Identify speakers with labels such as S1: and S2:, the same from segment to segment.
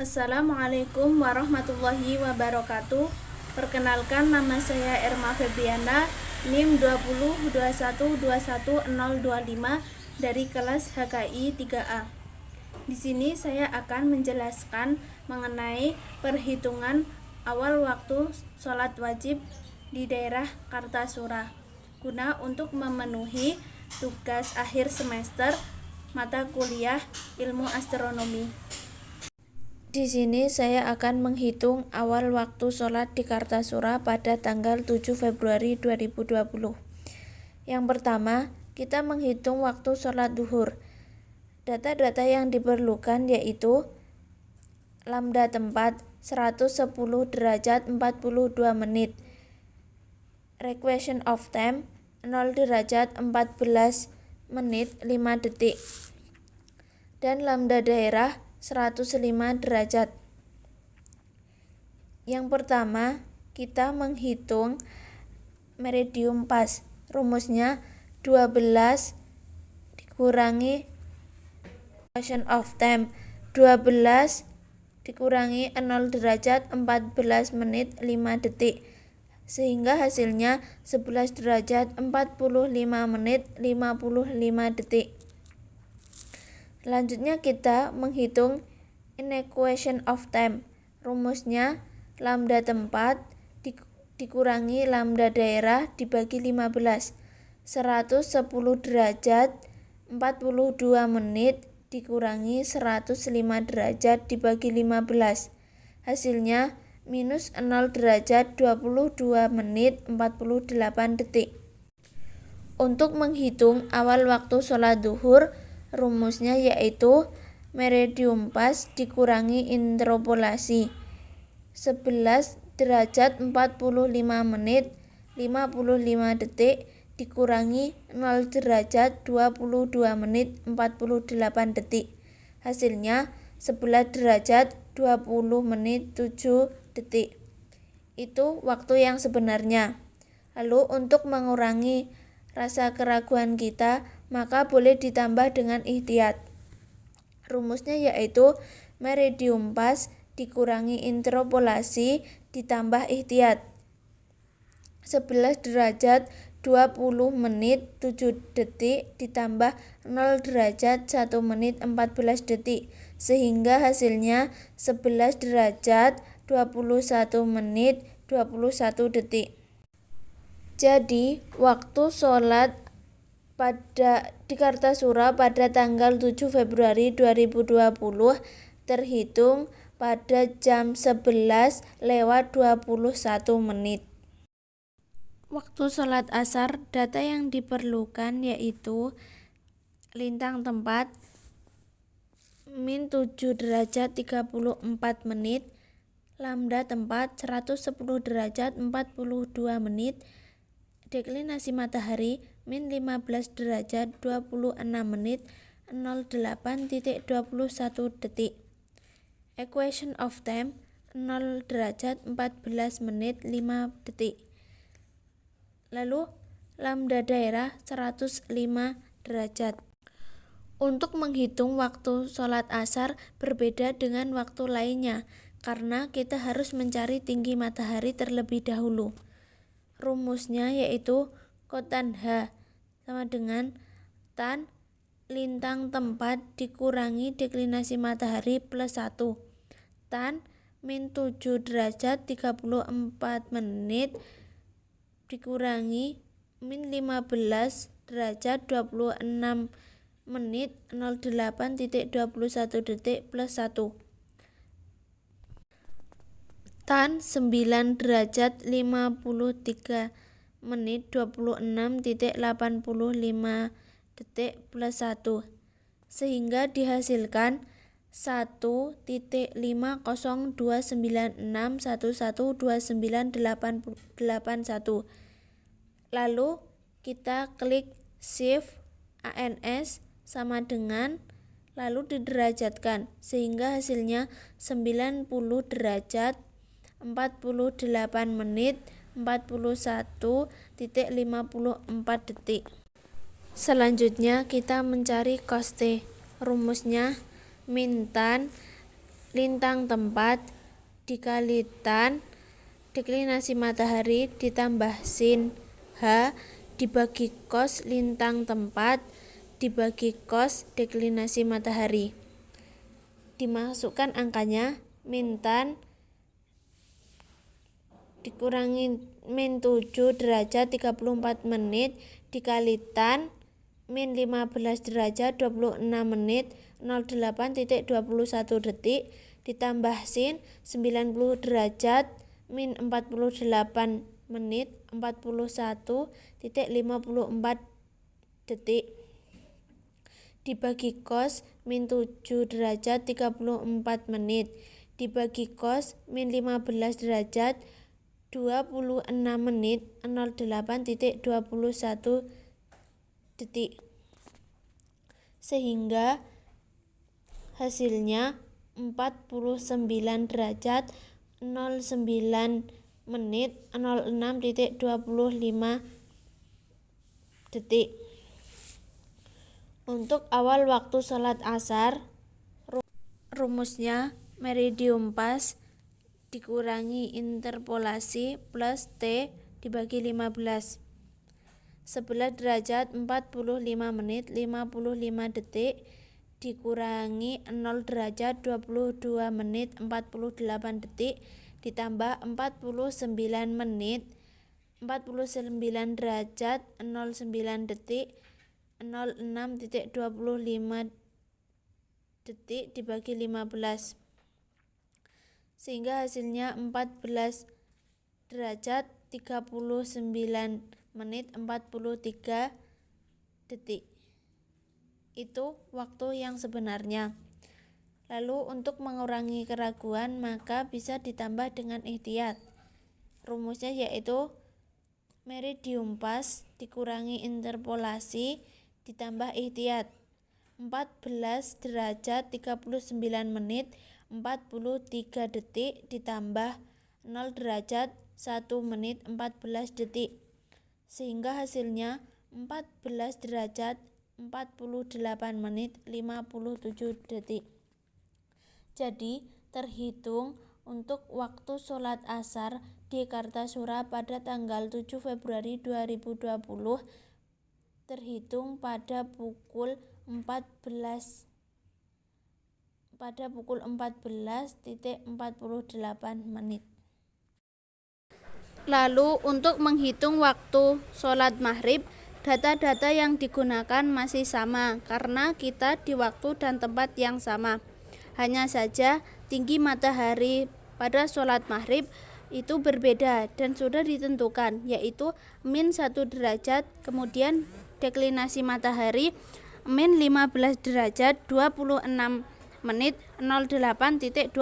S1: Assalamualaikum warahmatullahi wabarakatuh. Perkenalkan, nama saya Erma Febriana, NIM 2021210025 dari kelas HKI 3A. Di sini saya akan menjelaskan mengenai perhitungan awal waktu sholat wajib di daerah Kartasura guna untuk memenuhi tugas akhir semester mata kuliah Ilmu Astronomi. Di sini saya akan menghitung awal waktu sholat di Kartasura pada tanggal 7 Februari 2020. Yang pertama, kita menghitung waktu sholat duhur. Data-data yang diperlukan yaitu lambda tempat 110 derajat 42 menit, equation of time 0 derajat 14 menit 5 detik, dan lambda daerah 105 derajat. Yang pertama, kita menghitung meridium pas. Rumusnya 12 dikurangi equation of time 12 dikurangi 0 derajat 14 menit 5 detik, sehingga hasilnya 11 derajat 45 menit 55 detik. Selanjutnya kita menghitung inequation of time. Rumusnya lambda tempat dikurangi lambda daerah dibagi 15. 110 derajat 42 menit dikurangi 105 derajat dibagi 15. Hasilnya minus 0 derajat 22 menit 48 detik. Untuk menghitung awal waktu sholat duhur, rumusnya yaitu meridium pas dikurangi interpolasi 11 derajat 45 menit 55 detik dikurangi 0 derajat 22 menit 48 detik. Hasilnya 11 derajat 20 menit 7 detik. Itu waktu yang sebenarnya. Lalu untuk mengurangi rasa keraguan kita, maka boleh ditambah dengan ihtiyat. Rumusnya yaitu meridium pas dikurangi interpolasi ditambah ihtiyat. 11 derajat 20 menit 7 detik ditambah 0 derajat 1 menit 14 detik, sehingga hasilnya 11 derajat 21 menit 21 detik. Jadi, waktu sholat di Kartasura pada tanggal 7 Februari 2020 terhitung pada jam 11:21 menit. Waktu sholat asar, data yang diperlukan yaitu lintang tempat min 7 derajat 34 menit, lambda tempat 110 derajat 42 menit, deklinasi matahari min 15 derajat 26 menit 08.21 detik, equation of time 0 derajat 14 menit 5 detik. Lalu lambda daerah 105 derajat. Untuk menghitung waktu sholat asar berbeda dengan waktu lainnya, karena kita harus mencari tinggi matahari terlebih dahulu. Rumusnya yaitu kotan H sama dengan tan lintang tempat dikurangi deklinasi matahari plus 1. Tan min 7 derajat 34 menit dikurangi min 15 derajat 26 menit 08.21 detik plus 1. Tan 9 derajat 53 menit 26.85 detik plus 1, sehingga dihasilkan 1.50296112981. Lalu kita klik shift ANS sama dengan lalu diderajatkan, sehingga hasilnya 90 derajat 48 menit 41.54 detik. Selanjutnya kita mencari cos T. Rumusnya min tan lintang tempat dikali tan deklinasi matahari ditambah sin H dibagi cos lintang tempat dibagi cos deklinasi matahari. Dimasukkan angkanya, min tan dikurangi min 7 derajat 34 menit dikali tan min 15 derajat 26 menit 08.21 detik ditambah sin 90 derajat min 48 menit 41.54 detik dibagi cos min 7 derajat 34 menit dibagi cos min 15 derajat 26 menit 08.21 detik sehingga hasilnya 49 derajat 09 menit 06.25 detik. Untuk awal waktu sholat asar, rumusnya meridium pas dikurangi interpolasi plus T dibagi 15. 11 derajat 45 menit 55 detik dikurangi 0 derajat 22 menit 48 detik ditambah 49 menit 49 derajat 09 detik 06.25 detik dibagi 15 sehingga hasilnya 14 derajat 39 menit 43 detik. Itu waktu yang sebenarnya. Lalu untuk mengurangi keraguan maka bisa ditambah dengan ihtiyat. Rumusnya yaitu meridium pas dikurangi interpolasi ditambah ihtiyat 14 derajat 39 menit 43 detik ditambah 0 derajat 1 menit 14 detik sehingga hasilnya 14 derajat 48 menit 57 detik. Jadi terhitung untuk waktu sholat asar di Kartasura pada tanggal 7 Februari 2020 terhitung pada pukul 14.48 menit. Lalu untuk menghitung waktu sholat maghrib, data-data yang digunakan masih sama karena kita di waktu dan tempat yang sama. Hanya saja tinggi matahari pada sholat maghrib itu berbeda dan sudah ditentukan, yaitu min 1 derajat, kemudian deklinasi matahari min 15 derajat 26 menit 08.21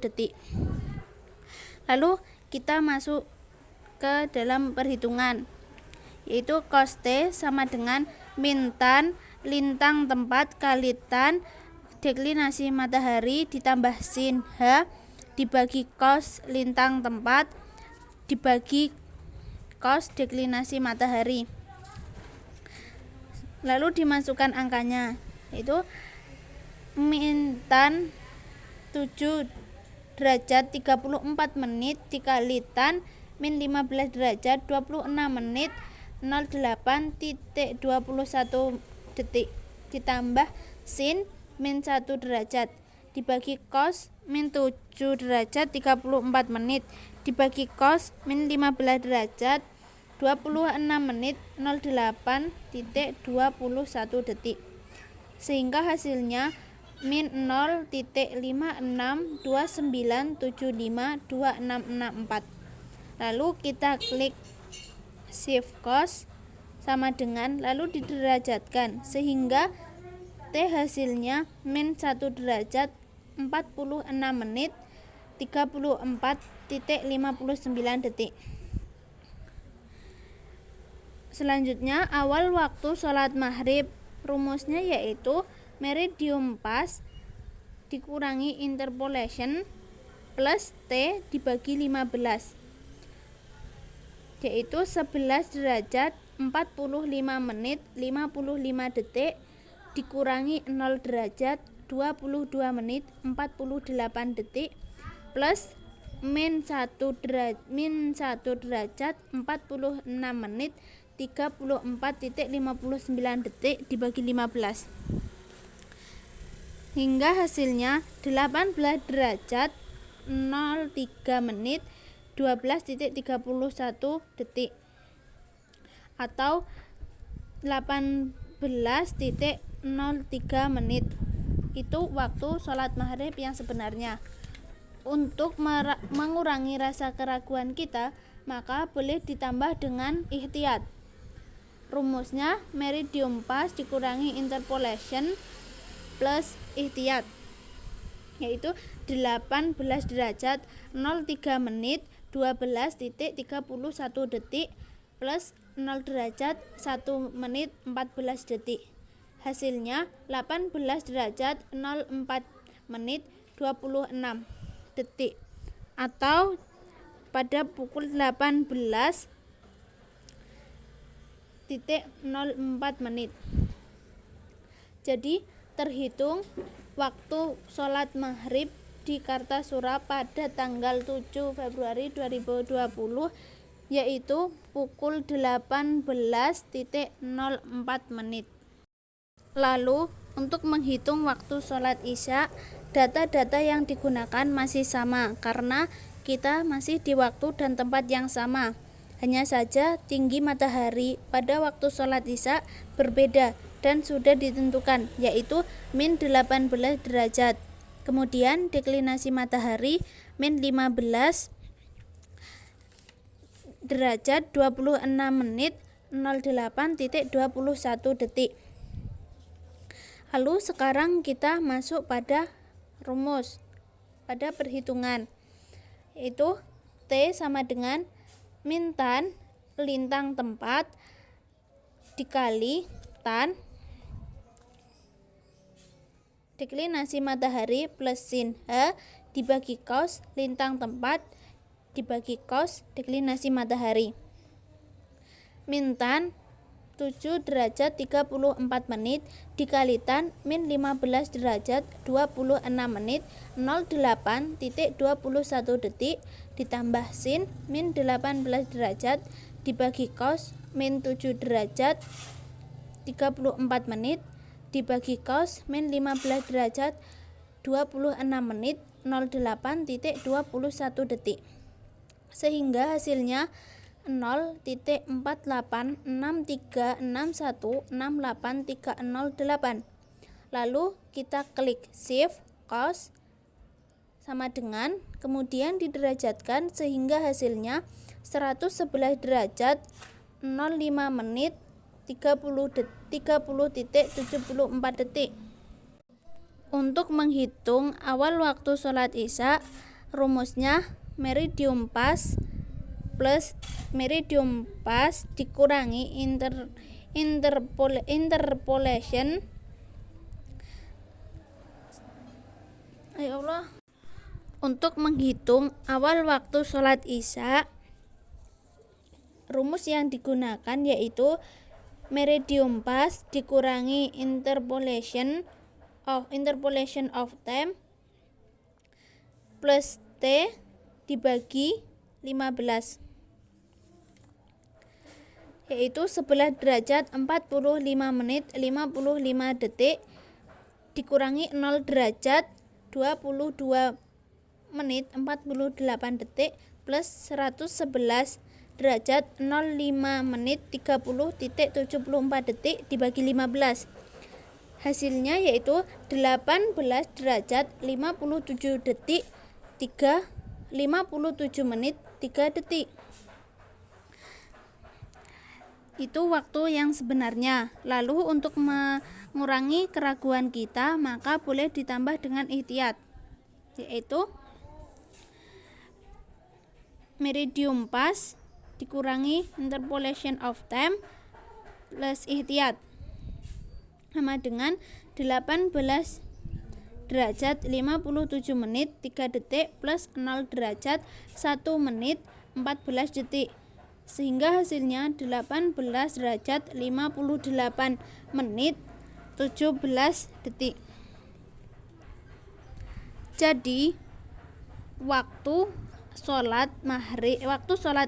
S1: detik. Lalu kita masuk ke dalam perhitungan, yaitu cos T sama dengan min tan lintang tempat kali tan deklinasi matahari ditambah sin H dibagi cos lintang tempat dibagi cos deklinasi matahari. Lalu dimasukkan angkanya, yaitu min tan 7 derajat 34 menit dikali tan min 15 derajat 26 menit 08.21 detik ditambah sin min 1 derajat dibagi cos min 7 derajat 34 menit dibagi cos min 15 derajat 26 menit 08.21 detik sehingga hasilnya min 0.5629752664. Lalu kita klik shift cos sama dengan lalu diderajatkan sehingga T hasilnya min 1 derajat 46 menit 34.59 detik. Selanjutnya awal waktu sholat maghrib, rumusnya yaitu meridium pas dikurangi interpolation plus T dibagi 15, yaitu 11 derajat 45 menit 55 detik dikurangi 0 derajat 22 menit 48 detik plus min 1 derajat 46 menit 34,59 detik dibagi 15 hingga hasilnya 18 derajat 03 menit 12,31 detik atau 18,03 menit. Itu waktu sholat maghrib yang sebenarnya. Untuk mengurangi rasa keraguan kita, maka boleh ditambah dengan ihtiyat. Rumusnya meridium pas dikurangi interpolation plus ihtiyat, yaitu 18 derajat 03 menit 12,31 detik plus 0 derajat 1 menit 14 detik. Hasilnya 18 derajat 04 menit 26 detik atau pada pukul 18,04 menit. Jadi terhitung waktu sholat maghrib di Kartasura pada tanggal 7 Februari 2020 yaitu pukul 18,04 menit. Lalu untuk menghitung waktu sholat isya, data-data yang digunakan masih sama karena kita masih di waktu dan tempat yang sama. Hanya saja tinggi matahari pada waktu sholat isya berbeda dan sudah ditentukan, yaitu min 18 derajat. Kemudian deklinasi matahari min 15 derajat 26 menit 08,21 detik. Lalu sekarang kita masuk pada rumus, pada perhitungan, yaitu T sama dengan min tan lintang tempat dikali tan deklinasi matahari plus sin H dibagi cos lintang tempat dibagi cos deklinasi matahari. Min tan 7 derajat 34 menit dikali tan min 15 derajat 26 menit 08,21 detik ditambah sin min 18 derajat dibagi cos min 7 derajat 34 menit dibagi cos min 15 derajat 26 menit 08,21 detik sehingga hasilnya 0,4863616830,8. Lalu kita klik shift cos sama dengan, kemudian diderajatkan sehingga hasilnya 111 derajat 05 menit 30,74 detik. Untuk menghitung awal waktu sholat isya, rumusnya meridium pas plus meridium pas dikurangi interpolation untuk menghitung awal waktu sholat isya, rumus yang digunakan yaitu meridium pas dikurangi interpolation of time plus T dibagi 15, yaitu 11 derajat 45 menit 55 detik dikurangi 0 derajat 22 menit 48 detik plus 111 derajat 05 menit 30,74 detik dibagi 15. Hasilnya yaitu 18 derajat 57 detik 57 menit 3 detik. Itu waktu yang sebenarnya. Lalu untuk mengurangi keraguan kita, maka boleh ditambah dengan ihtiyat, yaitu meridium pas dikurangi interpolation of time plus ihtiyat sama dengan 18 derajat 57 menit 3 detik plus 0 derajat 1 menit 14 detik sehingga hasilnya 18 derajat 58 menit 17 detik. Jadi waktu sholat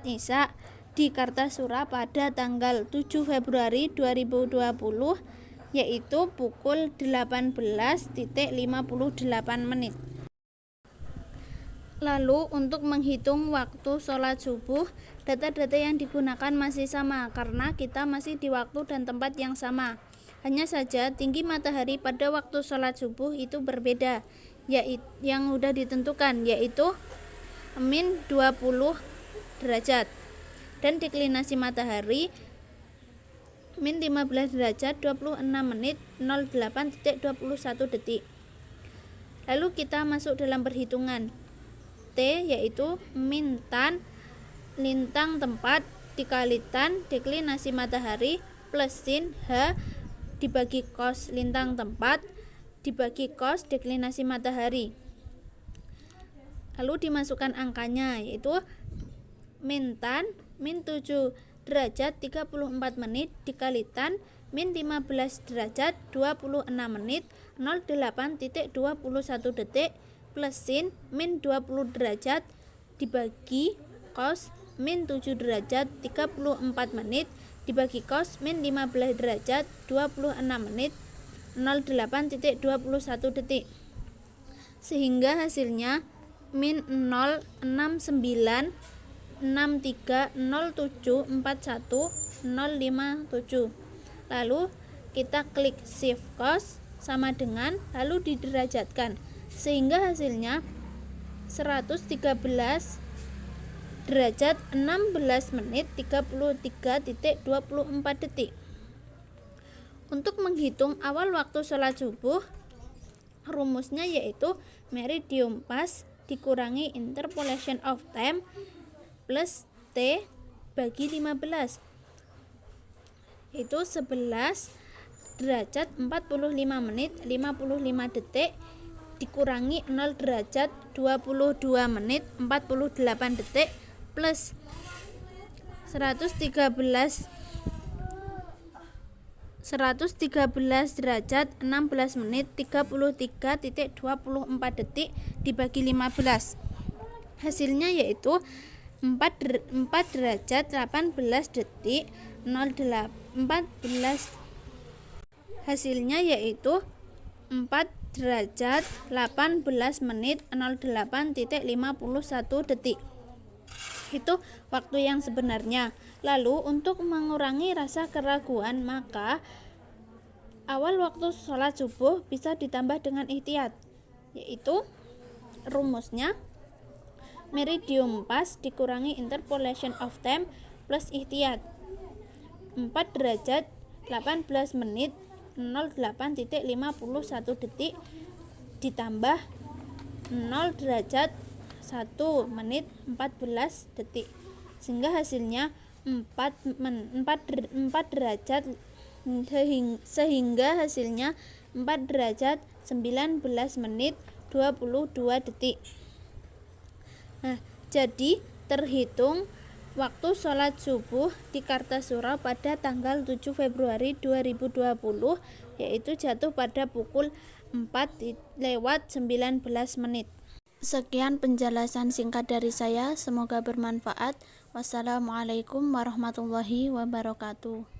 S1: Isya di Kartasura pada tanggal 7 Februari 2020 yaitu pukul 18.58 menit. Lalu untuk menghitung waktu sholat subuh, data-data yang digunakan masih sama karena kita masih di waktu dan tempat yang sama. Hanya saja tinggi matahari pada waktu sholat subuh itu berbeda, yaitu yang sudah ditentukan, yaitu min 20 derajat dan deklinasi matahari min 15 derajat 26 menit 08.21 detik. Lalu kita masuk dalam perhitungan T, yaitu min tan lintang tempat dikali tan deklinasi matahari plus sin H dibagi cos lintang tempat dibagi cos deklinasi matahari. Lalu dimasukkan angkanya, yaitu min tan min 7 derajat 34 menit dikali tan min 15 derajat 26 menit 08.21 detik plus sin min 20 derajat dibagi cos min 7 derajat 34 menit dibagi cos min 15 derajat 26 menit 08.21 detik, sehingga hasilnya min 06963074157. Lalu kita klik shift cos sama dengan lalu diderajatkan, sehingga hasilnya 113 derajat 16 menit 33.24 detik. Untuk menghitung awal waktu sholat subuh, rumusnya yaitu meridium pas dikurangi interpolation of time plus T bagi 15, itu 11 derajat 45 menit 55 detik dikurangi 0 derajat 22 menit 48 detik plus 113 derajat 16 menit 33.24 detik dibagi 15. Hasilnya yaitu 4 derajat 18 detik 14. Hasilnya yaitu 4 derajat 18 menit 08.51 detik. Itu waktu yang sebenarnya. Lalu untuk mengurangi rasa keraguan, maka awal waktu sholat subuh bisa ditambah dengan ihtiyat, yaitu rumusnya meridium pas dikurangi interpolation of time plus ihtiyat 4 derajat 18 menit 08.51 detik ditambah 0 derajat 1 menit 14 detik, sehingga hasilnya 4 derajat, sehingga hasilnya 4 derajat 19 menit 22 detik. Nah, jadi terhitung waktu sholat subuh di Kartasura pada tanggal 7 Februari 2020 yaitu jatuh pada pukul 4:19. Sekian penjelasan singkat dari saya, semoga bermanfaat. Wassalamualaikum warahmatullahi wabarakatuh.